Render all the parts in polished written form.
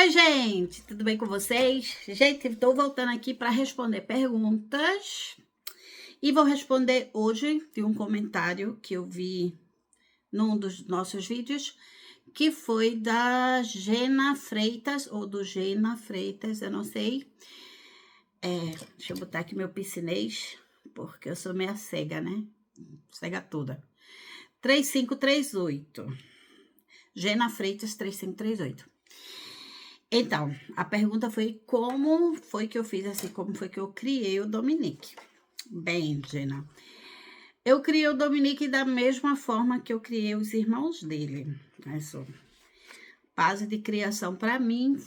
Oi, gente, tudo bem com vocês? Gente, estou voltando aqui para responder perguntas e vou responder hoje de um comentário que eu vi num dos nossos vídeos, que foi da Gena Freitas, ou do Gena Freitas, eu não sei. Deixa eu botar aqui meu piscinês, porque eu sou meia cega, né? Cega toda. 3538. Gena Freitas 3538. Então, a pergunta foi como foi que eu fiz assim, como foi que eu criei o Dominique. Bem, Gena, eu criei o Dominique da mesma forma que eu criei os irmãos dele. Essa base de criação para mim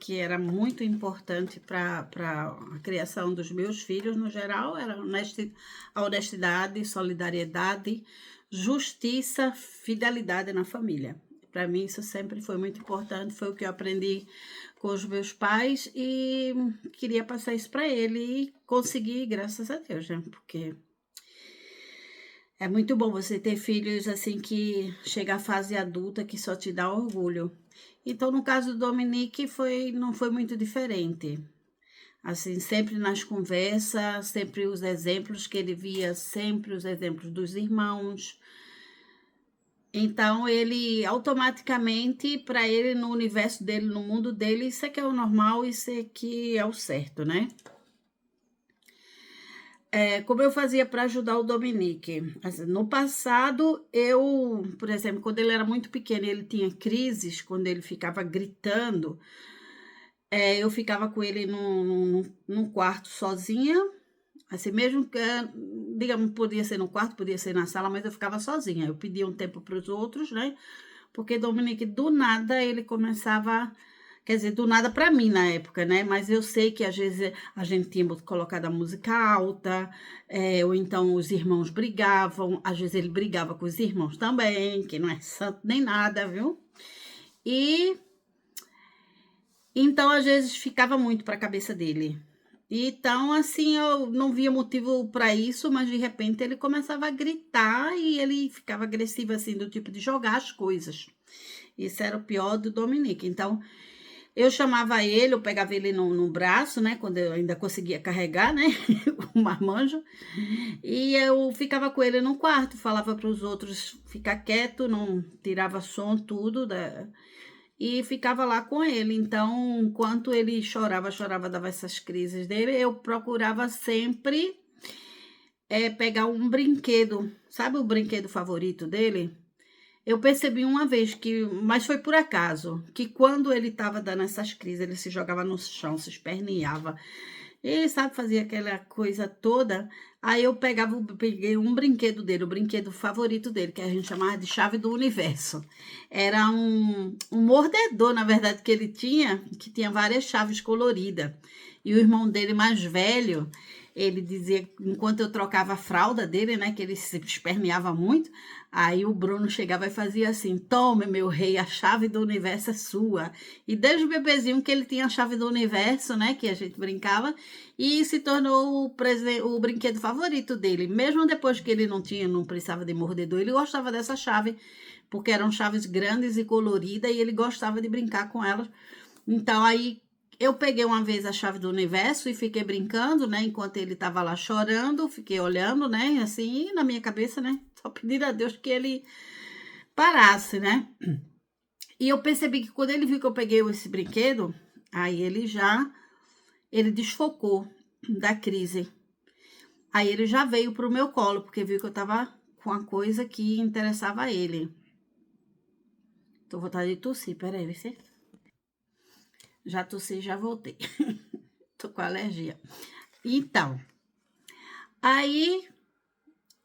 que era muito importante para a criação dos meus filhos no geral, era a honestidade, solidariedade, justiça, fidelidade na família. Para mim isso sempre foi muito importante, foi o que eu aprendi com os meus pais e queria passar isso para ele e consegui, graças a Deus, né? Porque é muito bom você ter filhos assim que chega à fase adulta que só te dá orgulho. Então, no caso do Dominique, não foi muito diferente. Assim, sempre nas conversas, sempre os exemplos que ele via, sempre os exemplos dos irmãos. Então, ele automaticamente, para ele, no universo dele, no mundo dele, isso é que é o normal, isso é que é o certo, né? Como eu fazia para ajudar o Dominique? Assim, no passado, por exemplo, quando ele era muito pequeno, ele tinha crises, quando ele ficava gritando, eu ficava com ele num quarto sozinha, assim, mesmo que, digamos, podia ser no quarto, podia ser na sala, mas eu ficava sozinha. Eu pedia um tempo para os outros, né? Porque Dominique, do nada, ele começava. Quer dizer, do nada para mim na época, né? Mas eu sei que às vezes a gente tinha colocado a música alta, ou então os irmãos brigavam, às vezes ele brigava com os irmãos também, que não é santo nem nada, viu? E então às vezes ficava muito para a cabeça dele. Então, assim, eu não via motivo para isso, mas de repente ele começava a gritar e ele ficava agressivo, assim, do tipo de jogar as coisas. Isso era o pior do Dominique. Então, eu chamava ele, eu pegava ele no braço, né? Quando eu ainda conseguia carregar, né? O marmanjo. E eu ficava com ele no quarto, falava para os outros ficar quieto, não tirava som, tudo, e ficava lá com ele. Então, enquanto ele chorava, dava essas crises dele, eu procurava sempre pegar um brinquedo. Sabe o brinquedo favorito dele? Eu percebi uma vez mas foi por acaso, que quando ele estava dando essas crises, ele se jogava no chão, se esperneava, e sabe, fazia aquela coisa toda. Aí eu peguei um brinquedo dele, o brinquedo favorito dele, que a gente chamava de chave do universo. Era um mordedor, na verdade, que tinha várias chaves coloridas. E o irmão dele mais velho, ele dizia, enquanto eu trocava a fralda dele, né, que ele se esperneava muito, aí o Bruno chegava e fazia assim: tome, meu rei, a chave do universo é sua. E desde o bebezinho que ele tinha a chave do universo, né, que a gente brincava, e se tornou o brinquedo favorito dele. Mesmo depois que ele não precisava de mordedor, ele gostava dessa chave, porque eram chaves grandes e coloridas, e ele gostava de brincar com elas. Então, aí eu peguei uma vez a chave do universo e fiquei brincando, né? Enquanto ele estava lá chorando, fiquei olhando, né? Assim, na minha cabeça, né? Só pedindo a Deus que ele parasse, né? E eu percebi que quando ele viu que eu peguei esse brinquedo, aí ele desfocou da crise. Aí ele já veio pro meu colo, porque viu que eu tava com a coisa que interessava a ele. Tô com vontade de tossir, peraí, vê se... Já tossi, já voltei. Tô com alergia. Então, aí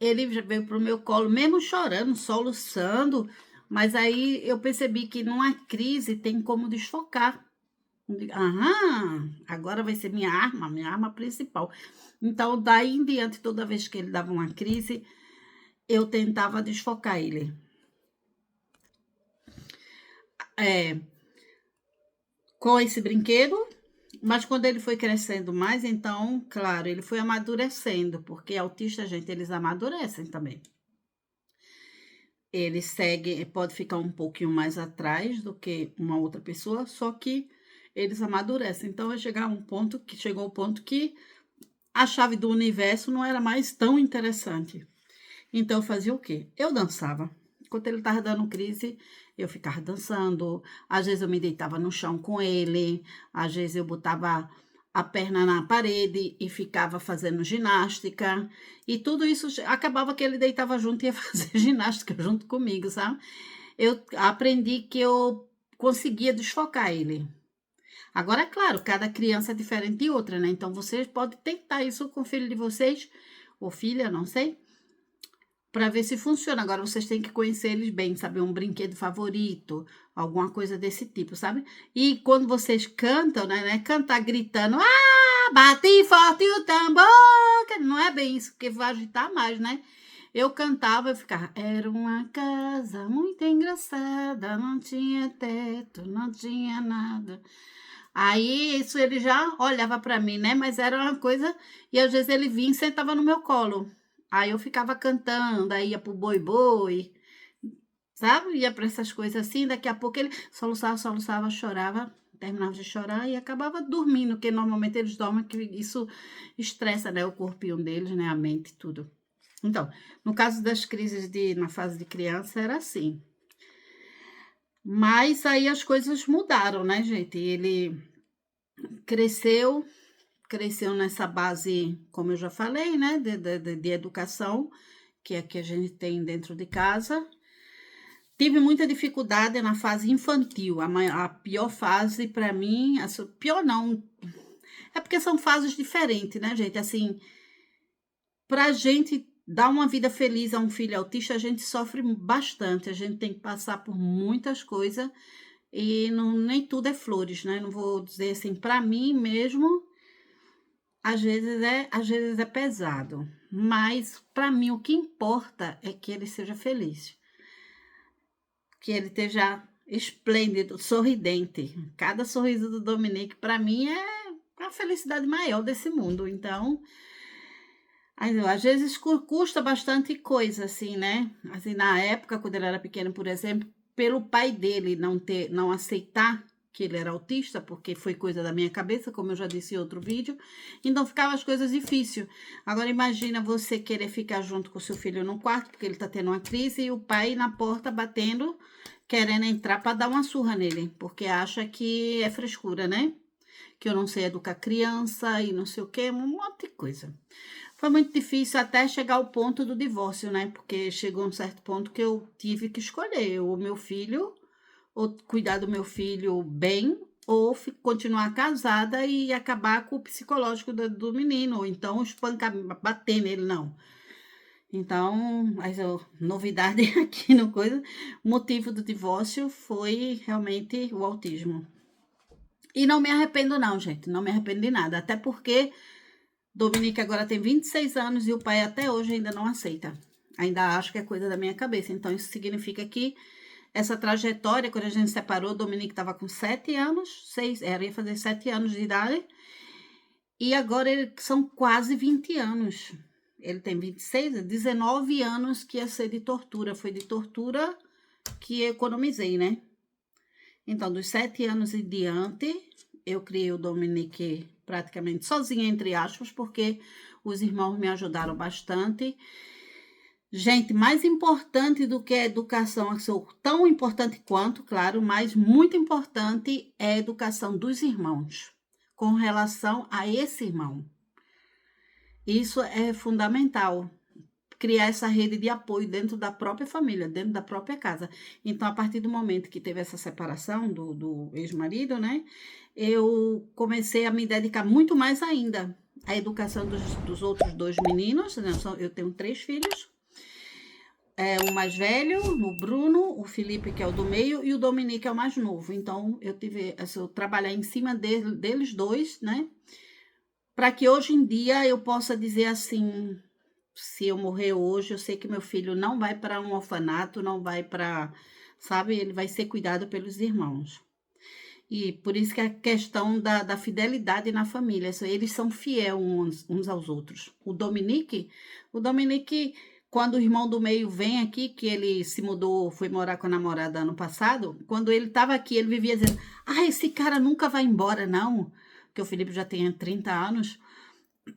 ele já veio pro meu colo, mesmo chorando, soluçando, mas aí eu percebi que numa crise tem como desfocar. Aham, agora vai ser minha arma principal. Então, daí em diante, toda vez que ele dava uma crise, eu tentava desfocar ele. Com esse brinquedo, mas quando ele foi crescendo mais, então, claro, ele foi amadurecendo, porque autista, gente, eles amadurecem também. ele segue, pode ficar um pouquinho mais atrás do que uma outra pessoa, só que eles amadurecem. Então, vai chegar um ponto que chegou o ponto que a chave do universo não era mais tão interessante. Então, eu fazia o quê? Eu dançava. Enquanto ele estava dando crise, eu ficava dançando. Às vezes eu me deitava no chão com ele, às vezes eu botava a perna na parede e ficava fazendo ginástica. E tudo isso acabava que ele deitava junto e ia fazer ginástica junto comigo, sabe? Eu aprendi que eu conseguia desfocar ele. Agora, é claro, cada criança é diferente de outra, né? Então, vocês podem tentar isso com o filho de vocês, ou filha, não sei, para ver se funciona. Agora vocês têm que conhecer eles bem, saber um brinquedo favorito, alguma coisa desse tipo, sabe? E quando vocês cantam, né, cantar gritando, bate forte o tambor, que não é bem isso, porque vai agitar mais, né? Eu cantava, eu ficava, era uma casa muito engraçada, não tinha teto, não tinha nada. Aí isso ele já olhava para mim, né? Mas era uma coisa, e às vezes ele vinha e sentava no meu colo. Aí eu ficava cantando, aí ia pro boi boi, sabe? Ia para essas coisas assim, daqui a pouco ele soluçava, soluçava, chorava, terminava de chorar e acabava dormindo, porque normalmente eles dormem, que isso estressa, né, o corpinho deles, né, a mente, tudo. Então, no caso das crises na fase de criança era assim. Mas aí as coisas mudaram, né, gente? Ele cresceu, cresceu nessa base, como eu já falei, né, de educação, que é que a gente tem dentro de casa. Tive muita dificuldade na fase infantil, a pior fase para mim, pior não, é porque são fases diferentes, né, gente? Assim, pra gente dar uma vida feliz a um filho autista, a gente sofre bastante, a gente tem que passar por muitas coisas e não, nem tudo é flores, né? Não vou dizer assim, para mim mesmo, às vezes é pesado, mas para mim o que importa é que ele seja feliz, que ele esteja esplêndido, sorridente. Cada sorriso do Dominique para mim é a felicidade maior desse mundo. Então, às vezes custa bastante coisa assim, né? Assim, na época quando ele era pequeno, por exemplo, pelo pai dele não aceitar que ele era autista, porque foi coisa da minha cabeça, como eu já disse em outro vídeo, então ficava as coisas difíceis. Agora imagina você querer ficar junto com seu filho no quarto, porque ele tá tendo uma crise, e o pai na porta batendo, querendo entrar para dar uma surra nele, porque acha que é frescura, né? Que eu não sei educar criança e não sei o que, um monte de coisa. Foi muito difícil até chegar ao ponto do divórcio, né? Porque chegou um certo ponto que eu tive que escolher o meu filho, ou cuidar do meu filho bem, ou continuar casada e acabar com o psicológico do menino, ou então espancar, bater nele, não. Então, novidade aqui no coisa, o motivo do divórcio foi realmente o autismo. E não me arrependo não, gente, não me arrependo de nada, até porque Dominique agora tem 26 anos e o pai até hoje ainda não aceita. Ainda acho que é coisa da minha cabeça. Então, isso significa que essa trajetória, quando a gente separou, Dominique estava com 7 anos, ia fazer 7 anos de idade, e agora são quase 20 anos. Ele tem 26, 19 anos que ia ser de tortura. Foi de tortura que eu economizei, né? Então, dos 7 anos em diante, eu criei o Dominique praticamente sozinha, entre aspas, porque os irmãos me ajudaram bastante. Gente, mais importante do que a educação, tão importante quanto, claro, mas muito importante é a educação dos irmãos, com relação a esse irmão. Isso é fundamental, criar essa rede de apoio dentro da própria família, dentro da própria casa. Então, a partir do momento que teve essa separação do ex-marido, né, eu comecei a me dedicar muito mais ainda à educação dos outros dois meninos, né, eu tenho 3 filhos, o mais velho, o Bruno, o Felipe, que é o do meio, e o Dominique é o mais novo. Então, eu tive, eu trabalhar em cima deles dois, né, para que hoje em dia eu possa dizer assim, se eu morrer hoje, eu sei que meu filho não vai para um orfanato, não vai para, sabe, ele vai ser cuidado pelos irmãos. E por isso que a questão da fidelidade na família, eles são fiéis uns aos outros. O Dominique Quando o irmão do meio vem aqui, que ele se mudou, foi morar com a namorada ano passado, quando ele estava aqui, ele vivia dizendo: ah, esse cara nunca vai embora, não. Porque o Felipe já tem 30 anos.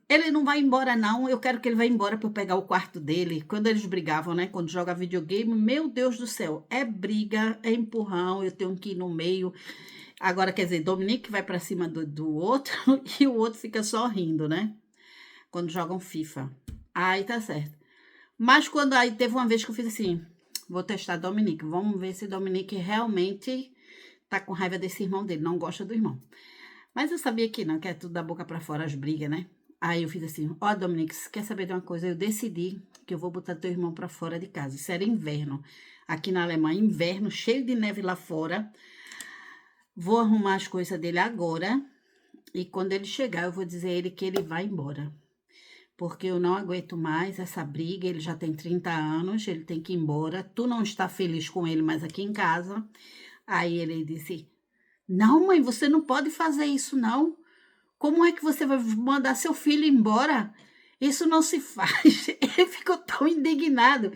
Ele não vai embora, não. Eu quero que ele vá embora para eu pegar o quarto dele. Quando eles brigavam, né? Quando joga videogame, meu Deus do céu, é briga, é empurrão, eu tenho que ir no meio. Agora, quer dizer, Dominique vai para cima do outro e o outro fica só rindo, né? Quando jogam FIFA. Aí tá certo. Mas quando aí teve uma vez que eu fiz assim, vou testar Dominique, vamos ver se Dominique realmente tá com raiva desse irmão dele, não gosta do irmão. Mas eu sabia que não, que é tudo da boca pra fora as brigas, né? Aí eu fiz assim, ó, Dominique, você quer saber de uma coisa? Eu decidi que eu vou botar teu irmão pra fora de casa. Isso era inverno. Aqui na Alemanha, inverno, cheio de neve lá fora. Vou arrumar as coisas dele agora. E quando ele chegar, eu vou dizer a ele que ele vai embora. Porque eu não aguento mais essa briga, ele já tem 30 anos, ele tem que ir embora. Tu não está feliz com ele mais aqui em casa. Aí ele disse, não, mãe, você não pode fazer isso, não. Como é que você vai mandar seu filho embora? Isso não se faz. Ele ficou tão indignado.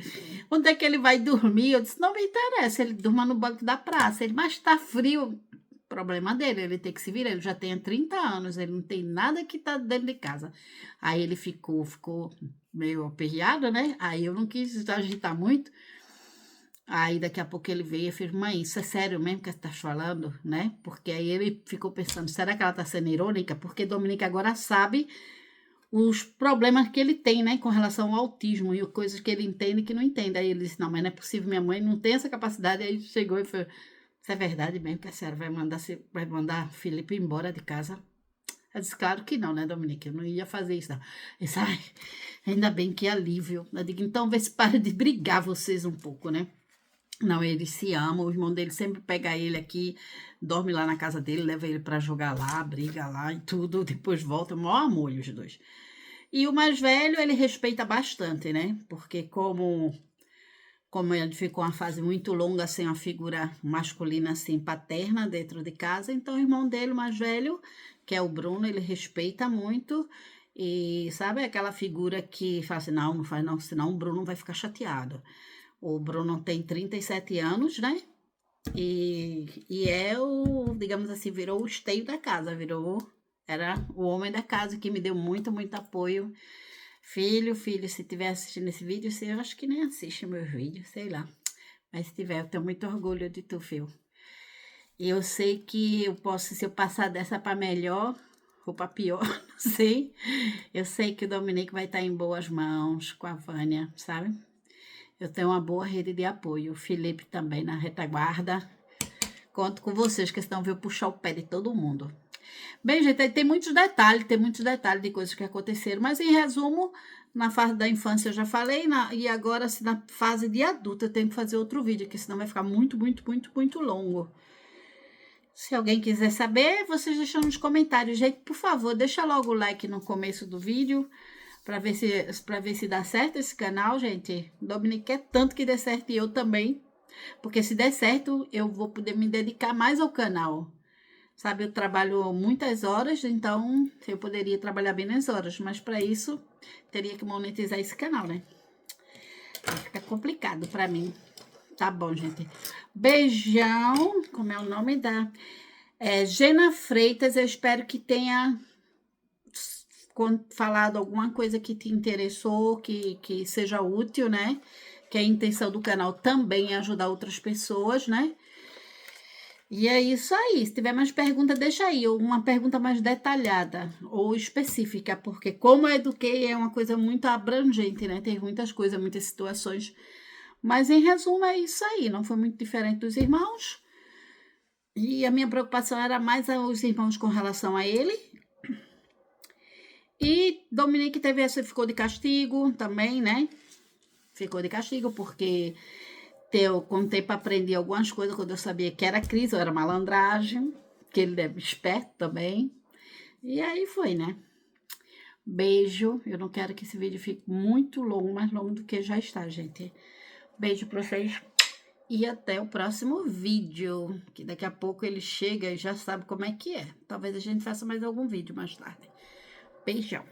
Onde é que ele vai dormir? Eu disse, não me interessa, ele durma no banco da praça. Ele, mas está frio. Problema dele, ele tem que se virar, ele já tem 30 anos, ele não tem nada que tá dentro de casa. Aí ele ficou meio aperreado, né? Aí eu não quis agitar muito. Aí daqui a pouco ele veio e fez, mãe, isso é sério mesmo que você tá falando, né? Porque aí ele ficou pensando, será que ela tá sendo irônica? Porque Dominique agora sabe os problemas que ele tem, né, com relação ao autismo e coisas que ele entende e que não entende. Aí ele disse, não, mas não é possível, minha mãe não tem essa capacidade. Aí chegou e falou, isso é verdade mesmo que a senhora vai mandar Felipe embora de casa? Eu disse, claro que não, né, Dominique? Eu não ia fazer isso, não. Eu disse, ai, ainda bem que alívio. Eu digo, então vê se para de brigar vocês um pouco, né? Não, eles se amam, o irmão dele sempre pega ele aqui, dorme lá na casa dele, leva ele para jogar lá, briga lá e tudo, depois volta, maior amor os dois. E o mais velho, ele respeita bastante, né? Porque como ele ficou uma fase muito longa sem uma figura masculina assim paterna dentro de casa, então o irmão dele, o mais velho, que é o Bruno, ele respeita muito e sabe aquela figura que fala assim, não, não faz não, senão o Bruno vai ficar chateado. O Bruno tem 37 anos, né? E é o, digamos assim, virou o esteio da casa, era o homem da casa que me deu muito, muito apoio. Filho, se tiver assistindo esse vídeo, eu acho que nem assiste meus vídeos, sei lá. Mas se tiver, eu tenho muito orgulho de tu, filho. E eu sei que eu posso, se eu passar dessa para melhor ou para pior, não sei. Eu sei que o Dominique vai estar em boas mãos com a Vânia, sabe? Eu tenho uma boa rede de apoio. O Felipe também na retaguarda. Conto com vocês, que senão eu puxar o pé de todo mundo. Bem, gente, aí tem muitos detalhes de coisas que aconteceram, mas em resumo, na fase da infância eu já falei, e agora na fase de adulta eu tenho que fazer outro vídeo, porque senão vai ficar muito, muito, muito, muito longo. Se alguém quiser saber, vocês deixam nos comentários. Gente, por favor, deixa logo o like no começo do vídeo, para ver se dá certo esse canal, gente. Dominique quer tanto que dê certo e eu também, porque se der certo, eu vou poder me dedicar mais ao canal. Sabe, eu trabalho muitas horas, então eu poderia trabalhar bem nas horas, mas para isso teria que monetizar esse canal, né? Fica complicado para mim. Tá bom, gente. Beijão, como é o nome da... Gena Freitas, eu espero que tenha falado alguma coisa que te interessou, que seja útil, né? Que a intenção do canal também é ajudar outras pessoas, né? E é isso aí. Se tiver mais pergunta, deixa aí. Ou uma pergunta mais detalhada ou específica, porque como eu eduquei é uma coisa muito abrangente, né? Tem muitas coisas, muitas situações. Mas em resumo é isso aí. Não foi muito diferente dos irmãos. E a minha preocupação era mais os irmãos com relação a ele. E Dominique ficou de castigo também, né? Ficou de castigo porque com o tempo aprendi algumas coisas quando eu sabia que era crise, ou era malandragem, que ele é esperto também. E aí foi, né? Beijo. Eu não quero que esse vídeo fique muito longo, mais longo do que já está, gente. Beijo pra vocês e até o próximo vídeo, que daqui a pouco ele chega e já sabe como é que é. Talvez a gente faça mais algum vídeo mais tarde. Beijão.